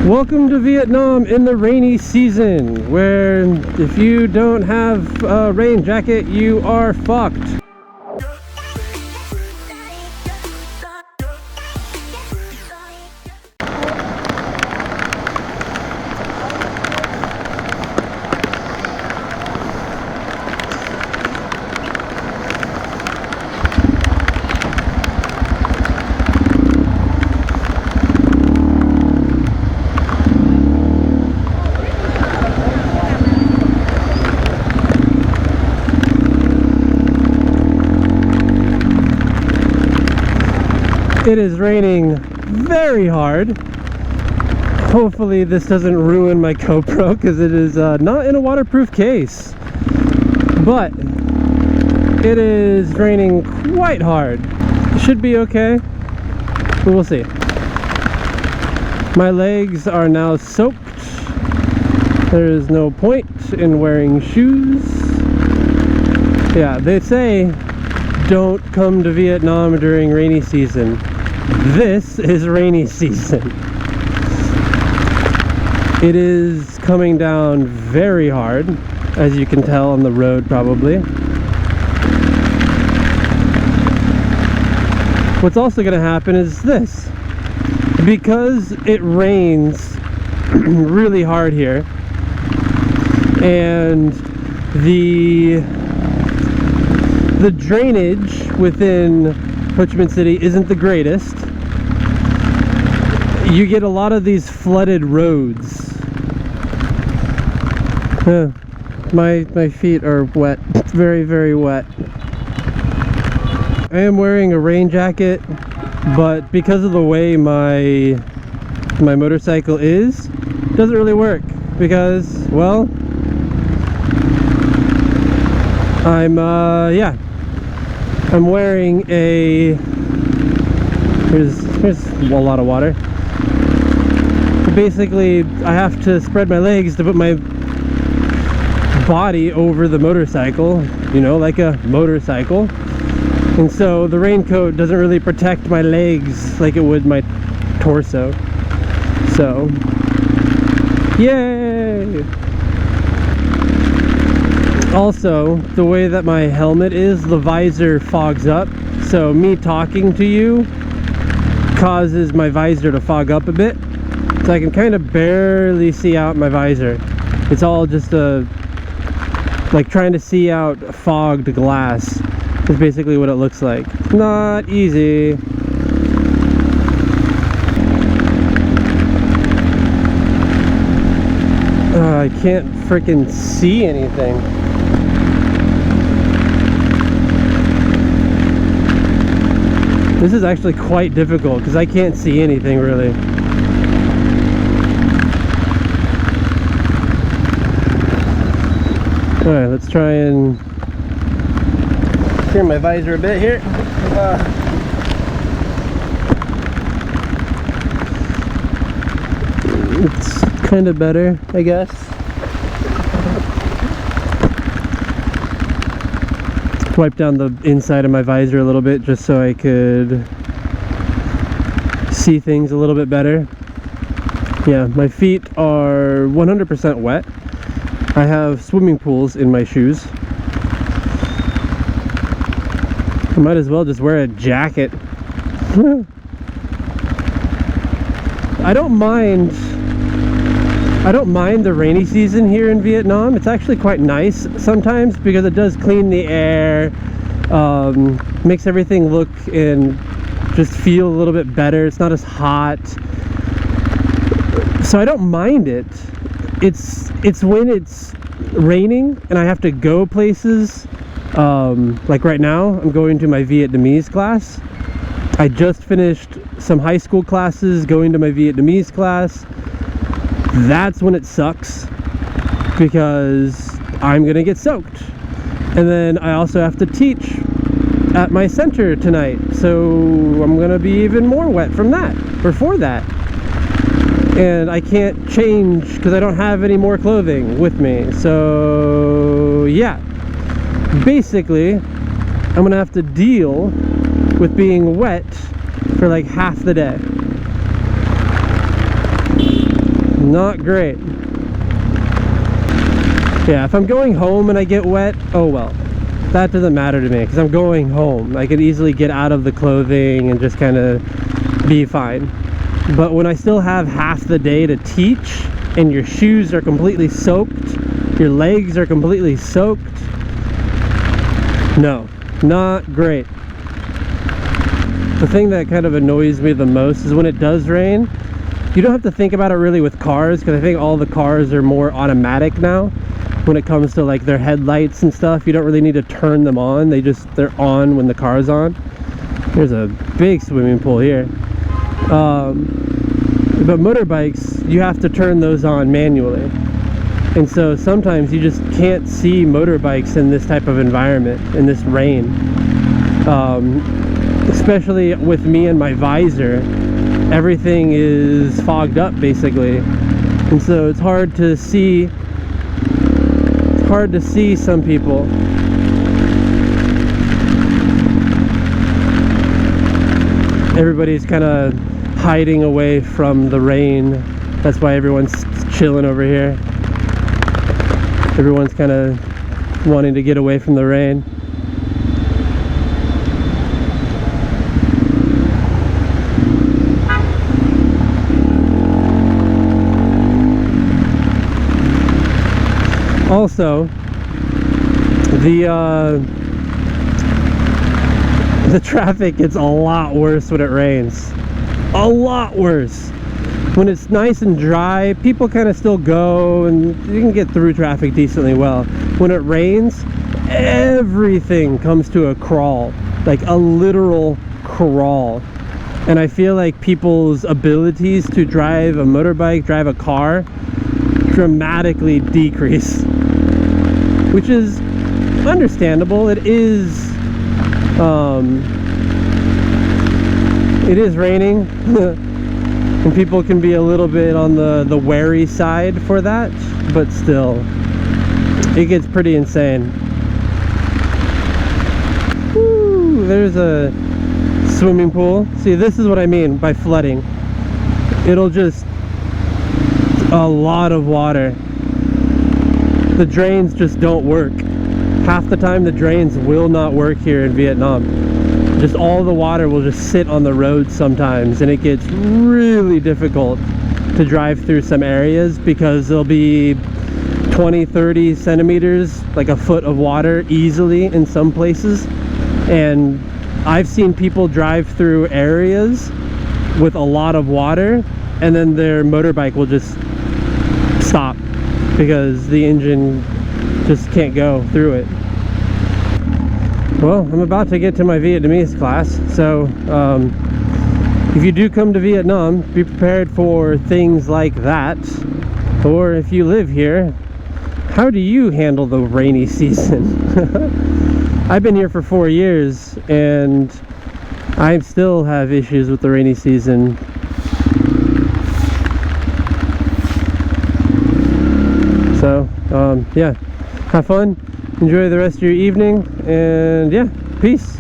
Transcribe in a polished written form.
Welcome to Vietnam in the rainy season, where if you don't have a rain jacket, you are fucked. It is raining very hard. Hopefully this doesn't ruin my GoPro because it is not in a waterproof case. But it is raining quite hard. It should be okay, but we'll see. My legs are now soaked. There is no point in wearing shoes. Yeah, they say don't come to Vietnam during rainy season. This is rainy season. It is coming down very hard, as you can tell on the road probably. What's also going to happen is this. Because it rains really hard here, and the drainage within Ho Chi Minh City isn't the greatest. You get a lot of these flooded roads. My feet are wet. It's very, very wet. I am wearing a rain jacket, but because of the way my motorcycle is, it doesn't really work because, well, I'm wearing a, here's a lot of water. Basically, I have to spread my legs to put my body over the motorcycle, you know, like a motorcycle. And so the raincoat doesn't really protect my legs like it would my torso. So, yay! Also, the way that my helmet is, the visor fogs up. So me talking to you causes my visor to fog up a bit. So I can kind of barely see out my visor. It's all just like trying to see out fogged glass is basically what it looks like. Not easy. I can't freaking see anything. This is actually quite difficult because I can't see anything really. Alright, let's try and turn my visor a bit here. It's kind of better, I guess. Wipe down the inside of my visor a little bit just so I could see things a little bit better. Yeah, my feet are 100% wet. I have swimming pools in my shoes. I might as well just wear a jacket. I don't mind the rainy season here in Vietnam. It's actually quite nice sometimes because it does clean the air, makes everything look and just feel a little bit better. It's not as hot, so I don't mind it. It's when it's raining and I have to go places, like right now I'm going to my Vietnamese class. I just finished some high school classes, going to my Vietnamese class. That's when it sucks because I'm gonna get soaked, and then I also have to teach at my center tonight, so I'm gonna be even more wet from that, or for that. And I can't change because I don't have any more clothing with me. So yeah, basically I'm gonna have to deal with being wet for like half the day. Not great. Yeah, if I'm going home and I get wet, oh well. That doesn't matter to me because I'm going home. I could easily get out of the clothing and just kind of be fine. But when I still have half the day to teach and your shoes are completely soaked, your legs are completely soaked, no, not great. The thing that kind of annoys me the most is when it does rain, you don't have to think about it really with cars, because I think all the cars are more automatic now when it comes to like their headlights and stuff. You don't really need to turn them on, they're on when the car's on. There's a big swimming pool here. But motorbikes, you have to turn those on manually, and so sometimes you just can't see motorbikes in this type of environment, in this rain. Especially with me and my visor, everything is fogged up basically, and so it's hard to see some people. Everybody's kind of hiding away from the rain. That's why everyone's chilling over here. Everyone's kind of wanting to get away from the rain. Also, the traffic gets a lot worse when it rains. A lot worse. When it's nice and dry, people kind of still go and you can get through traffic decently well. When it rains, everything comes to a crawl, like a literal crawl. And I feel like people's abilities to drive a motorbike, drive a car, dramatically decrease, which is understandable. It is raining and people can be a little bit on the wary side for that, but still it gets pretty insane. Woo, there's a swimming pool. See, this is what I mean by flooding. It'll just, a lot of water. The drains just don't work. Half the time the drains will not work here in Vietnam. Just all the water will just sit on the road sometimes, and it gets really difficult to drive through some areas because there'll be 20-30 centimeters, like a foot of water easily in some places. And I've seen people drive through areas with a lot of water and then their motorbike will just stop because the engine just can't go through it. Well, I'm about to get to my Vietnamese class, so if you do come to Vietnam, be prepared for things like that. Or if you live here, how do you handle the rainy season? I've been here for 4 years and I still have issues with the rainy season. So yeah, have fun, enjoy the rest of your evening, and yeah, peace.